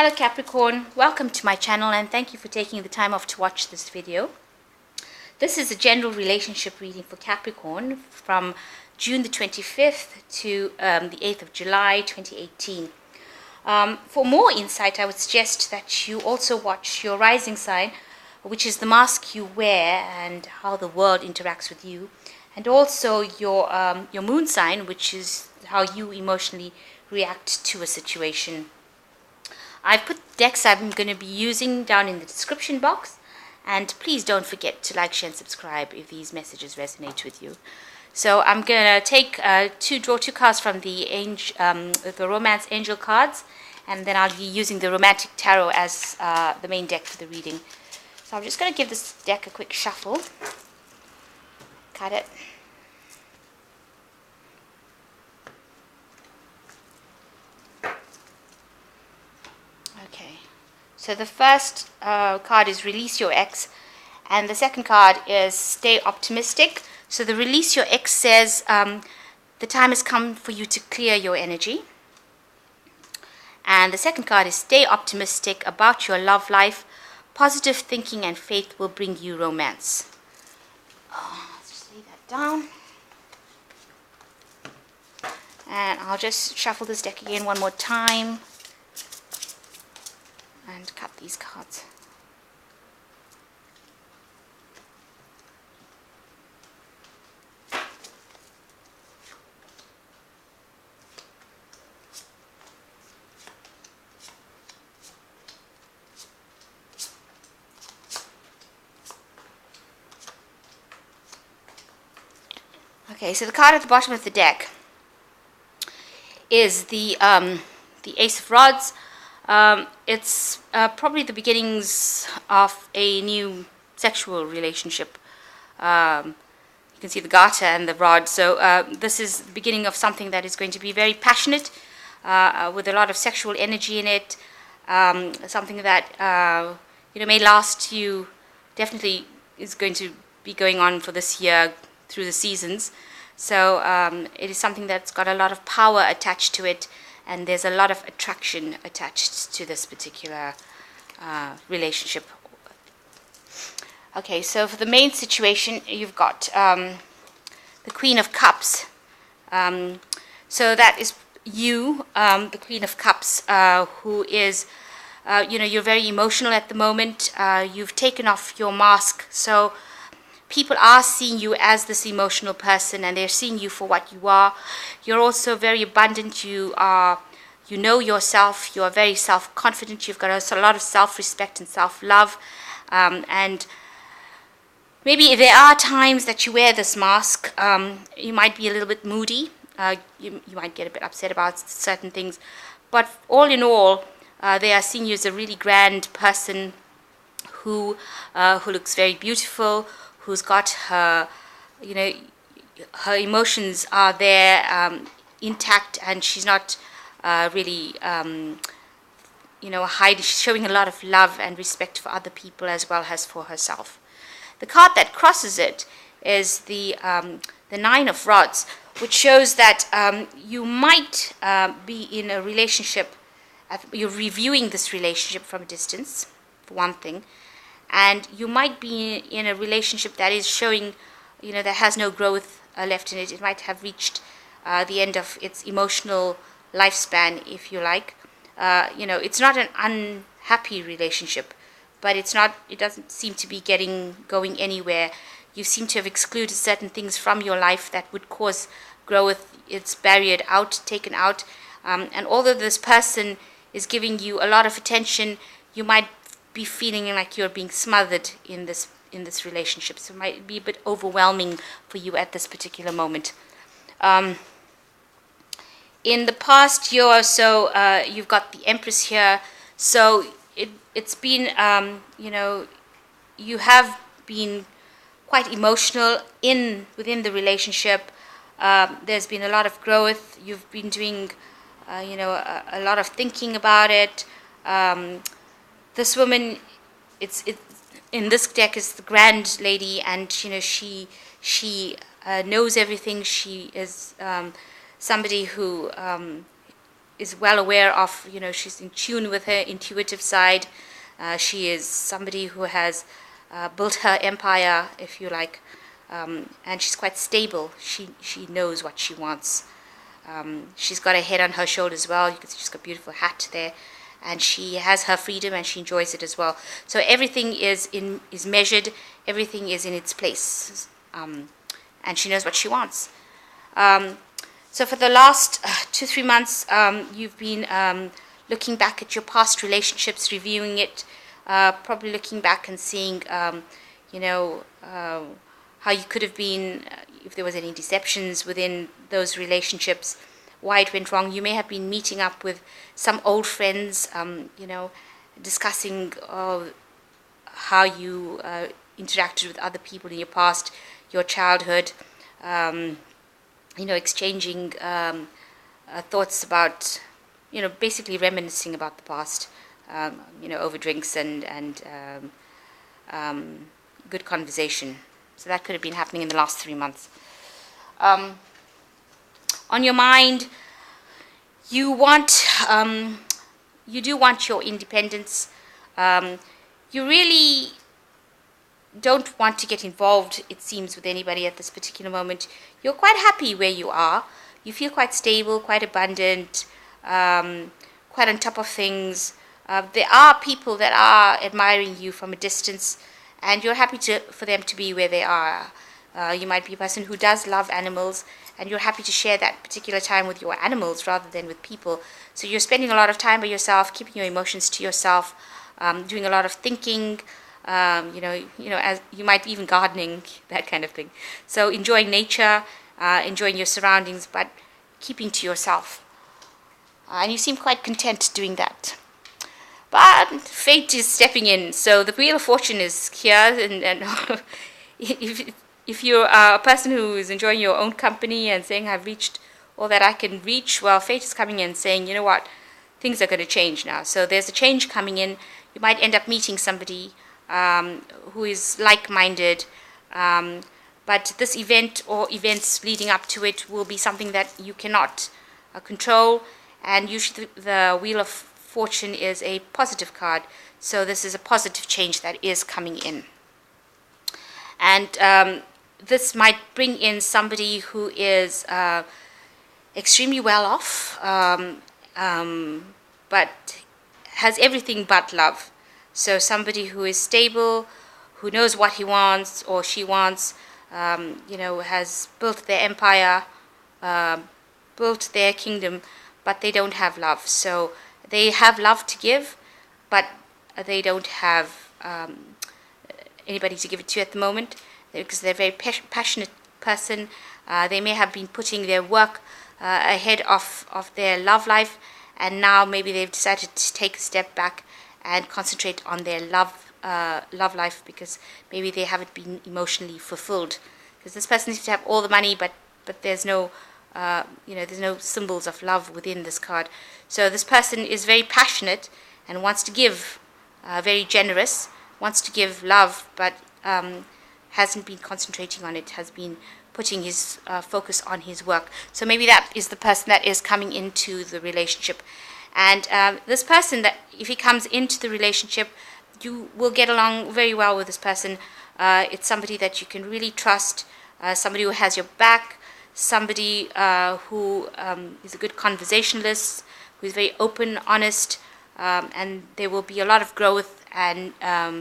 Hello Capricorn, welcome to my channel and thank you for taking the time off to watch this video. This is a general relationship reading for Capricorn from June the 25th to the 8th of July 2018. For more insight, I would suggest that you also watch your rising sign, which is the mask you wear and how the world interacts with you, and also your moon sign, which is how you emotionally react to a situation. I've put decks I'm going to be using down in the description box, and please don't forget to like, share and subscribe if these messages resonate with you. So I'm going to draw two cards from the Romance Angel cards, and then I'll be using the Romantic Tarot as the main deck for the reading. So I'm just going to give this deck a quick shuffle. Cut it. Okay, so the first card is Release Your Ex, and the second card is Stay Optimistic. So the Release Your Ex says the time has come for you to clear your energy. And the second card is Stay Optimistic about your love life. Positive thinking and faith will bring you romance. Let's just lay that down. And I'll just shuffle this deck again one more time and cut these cards. Okay, so the card at the bottom of the deck is the Ace of Rods. It's probably the beginnings of a new sexual relationship. You can see the garter and the rod. So this is the beginning of something that is going to be very passionate, with a lot of sexual energy in it. Something that may last you. Definitely is going to be going on for this year through the seasons. So it is something that's got a lot of power attached to it, and there's a lot of attraction attached to this particular relationship. Okay, so for the main situation, you've got the Queen of Cups. So that is you, the Queen of Cups, who is, you're very emotional at the moment. You've taken off your mask, so people are seeing you as this emotional person, and they're seeing you for what you are. You're also very abundant. You know yourself. You are very self-confident. You've got a lot of self-respect and self-love. And maybe there are times that you wear this mask. You might be a little bit moody. You might get a bit upset about certain things. But all in all, they are seeing you as a really grand person who looks very beautiful, who's got her, her emotions are there intact, and she's not really, hiding. She's showing a lot of love and respect for other people as well as for herself. The card that crosses it is the Nine of Rods, which shows that you might be in a relationship. You're reviewing this relationship from a distance, for one thing. And you might be in a relationship that is showing, that has no growth left in it. It might have reached the end of its emotional lifespan, if you like. It's not an unhappy relationship, but it doesn't seem to be going anywhere. You seem to have excluded certain things from your life that would cause growth. It's taken out. And although this person is giving you a lot of attention, you might be feeling like you're being smothered in this relationship. So it might be a bit overwhelming for you at this particular moment. In the past year or so, you've got the Empress here. So it's been, you have been quite emotional within the relationship. There's been a lot of growth. You've been doing, a lot of thinking about it. This woman, it's in this deck is the Grand Lady, and she knows everything. She is somebody who is well aware of, she's in tune with her intuitive side. She is somebody who has built her empire, if you like, and she's quite stable. She knows what she wants. She's got a head on her shoulders as well. You can see she's got a beautiful hat there, and she has her freedom and she enjoys it as well. So everything is measured, everything is in its place, and she knows what she wants. So for the last 2-3 months, you've been looking back at your past relationships, reviewing it, probably looking back and seeing, how you could have been, if there was any deceptions within those relationships, why it went wrong. You may have been meeting up with some old friends, discussing how you interacted with other people in your past, your childhood, exchanging thoughts about, basically reminiscing about the past, over drinks and good conversation. So that could have been happening in the last 3 months. On your mind, you do want your independence. You really don't want to get involved, it seems, with anybody at this particular moment. You're quite happy where you are. You feel quite stable, quite abundant, quite on top of things. There are people that are admiring you from a distance, and you're happy for them to be where they are. You might be a person who does love animals, and you're happy to share that particular time with your animals rather than with people. So you're spending a lot of time by yourself, keeping your emotions to yourself, doing a lot of thinking, as you might be even gardening, that kind of thing. So enjoying nature, enjoying your surroundings, but keeping to yourself. And you seem quite content doing that. But fate is stepping in. So the Wheel of Fortune is here, and if you're a person who is enjoying your own company and saying, I've reached all that I can reach, well, fate is coming in saying, you know what, things are going to change now. So there's a change coming in. You might end up meeting somebody who is like-minded, but this event or events leading up to it will be something that you cannot control, and usually the Wheel of Fortune is a positive card, so this is a positive change that is coming in. And this might bring in somebody who is extremely well off, but has everything but love. So somebody who is stable, who knows what he wants or she wants, has built their empire, built their kingdom, but they don't have love. So they have love to give, but they don't have anybody to give it to at the moment, because they're a very passionate person. They may have been putting their work ahead of their love life, and now maybe they've decided to take a step back and concentrate on their love life, because maybe they haven't been emotionally fulfilled. Because this person seems to have all the money, but there's no there's no symbols of love within this card. So this person is very passionate and wants to give, very generous, wants to give love, but hasn't been concentrating on it, has been putting his focus on his work. So maybe that is the person that is coming into the relationship. And this person, that if he comes into the relationship, you will get along very well with this person. It's somebody that you can really trust, somebody who has your back, somebody who is a good conversationalist, who is very open, honest, and there will be a lot of growth and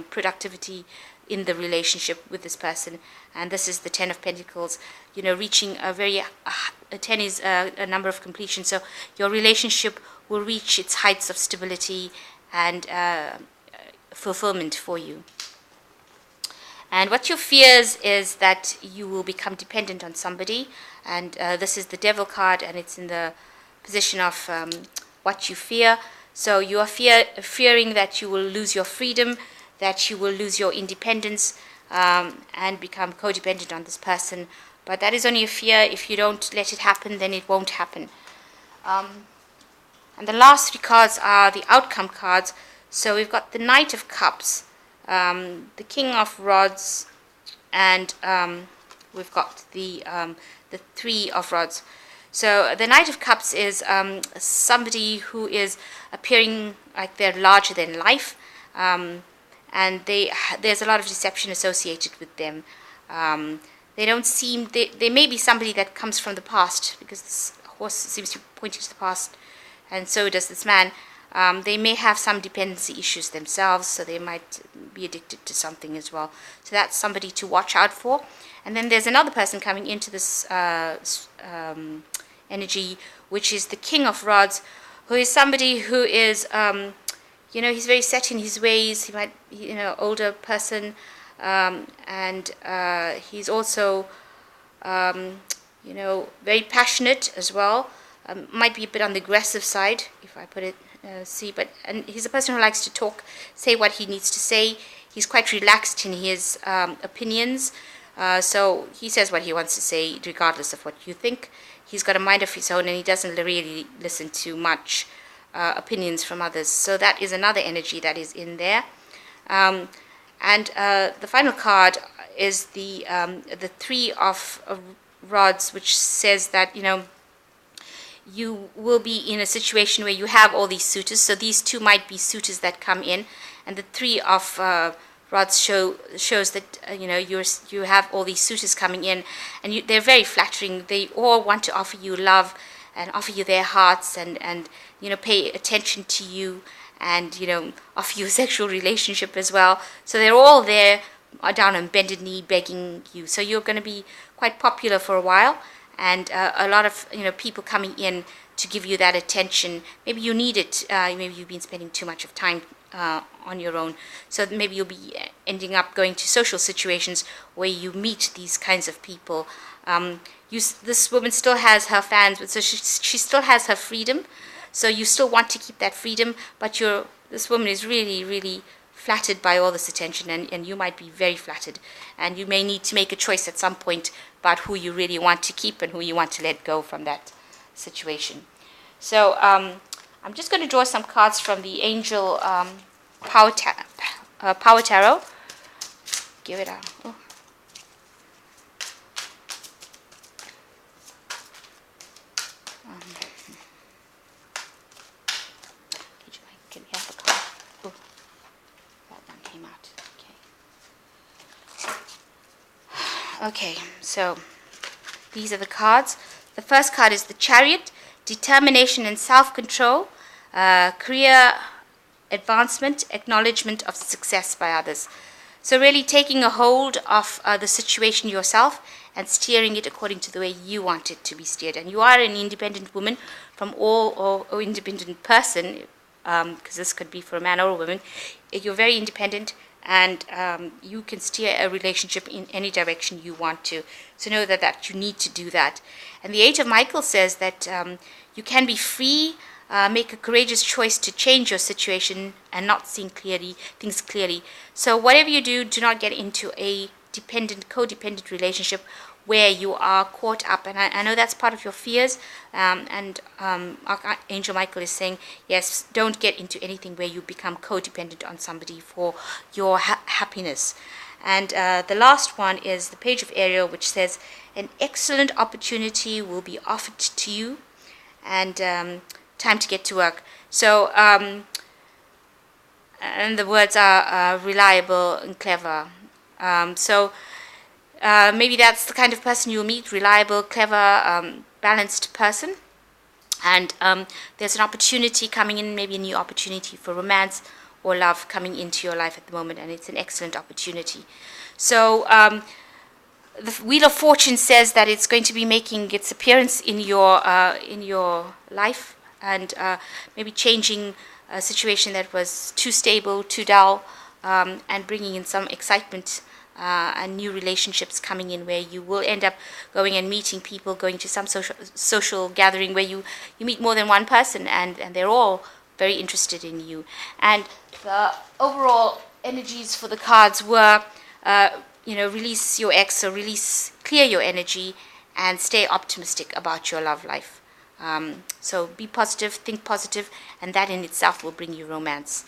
productivity in the relationship with this person. And this is the 10 of Pentacles, reaching a very 10 is a number of completion. So your relationship will reach its heights of stability and fulfillment for you. And what your fears is that you will become dependent on somebody, and this is the Devil card, and it's in the position of what you fear. So you are fearing that you will lose your freedom, that you will lose your independence, and become codependent on this person. But that is only a fear. If you don't let it happen, then it won't happen. And the last 3 cards are the outcome cards. So we've got the Knight of Cups, the King of Rods, and we've got the 3 of Rods. So the Knight of Cups is somebody who is appearing like they're larger than life, and there's a lot of deception associated with them. They don't seem, they may be somebody that comes from the past, because this horse seems to be pointing to the past, and so does this man. They may have some dependency issues themselves, so they might be addicted to something as well. So that's somebody to watch out for. And then there's another person coming into this energy, which is the King of Rods, who is somebody who is, he's very set in his ways. He might, older person, and he's also, very passionate as well. Might be a bit on the aggressive side, if I put it, and he's a person who likes to talk, say what he needs to say. He's quite relaxed in his opinions, so he says what he wants to say, regardless of what you think. He's got a mind of his own, and he doesn't really listen to much opinions from others. So that is another energy that is in there. And the final card is the Three of Rods, which says that, you will be in a situation where you have all these suitors. So these two might be suitors that come in, and the Three of Rods shows that you have all these suitors coming in, and they're very flattering. They all want to offer you love and offer you their hearts, and pay attention to you, and offer you a sexual relationship as well. So they're all there, down on bended knee, begging you. So you're going to be quite popular for a while, and a lot of people coming in to give you that attention. Maybe you need it. Maybe you've been spending too much of time on your own. So maybe you'll be ending up going to social situations where you meet these kinds of people. This woman still has her fans, but so she still has her freedom. So you still want to keep that freedom, but this woman is really, really flattered by all this attention, and you might be very flattered, and you may need to make a choice at some point about who you really want to keep and who you want to let go from that situation. So I'm just going to draw some cards from the Angel Power Tarot. Give it a... Oh. Can we have the card? Oh, that one came out. Okay, so these are the cards. The first card is the Chariot, determination and self-control, career advancement, acknowledgement of success by others. So really taking a hold of the situation yourself and steering it according to the way you want it to be steered. And you are an independent woman from or independent person, because this could be for a man or a woman. You're very independent, and you can steer a relationship in any direction you want to. So know that you need to do that. And the Eight of Michael says that you can be free, make a courageous choice to change your situation and not seeing things clearly. So whatever you do, do not get into a codependent relationship where you are caught up. And I know that's part of your fears, and Archangel Michael is saying, yes, don't get into anything where you become codependent on somebody for your happiness. And the last one is the Page of Ariel, which says, an excellent opportunity will be offered to you, and time to get to work. So, and the words are reliable and clever. Maybe that's the kind of person you'll meet, reliable, clever, balanced person. And there's an opportunity coming in, maybe a new opportunity for romance or love coming into your life at the moment, and it's an excellent opportunity. So the Wheel of Fortune says that it's going to be making its appearance in your life, and maybe changing a situation that was too stable, too dull, and bringing in some excitement and new relationships coming in, where you will end up going and meeting people, going to some social gathering where you meet more than one person, and they're all very interested in you. And the overall energies for the cards were, release your ex, so clear your energy, and stay optimistic about your love life. So be positive, think positive, and that in itself will bring you romance.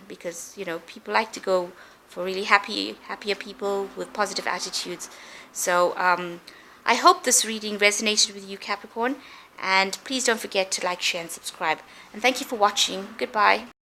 Because, people like to go for really happier people with positive attitudes. So I hope this reading resonated with you, Capricorn, and please don't forget to like, share, and subscribe. And thank you for watching. Goodbye.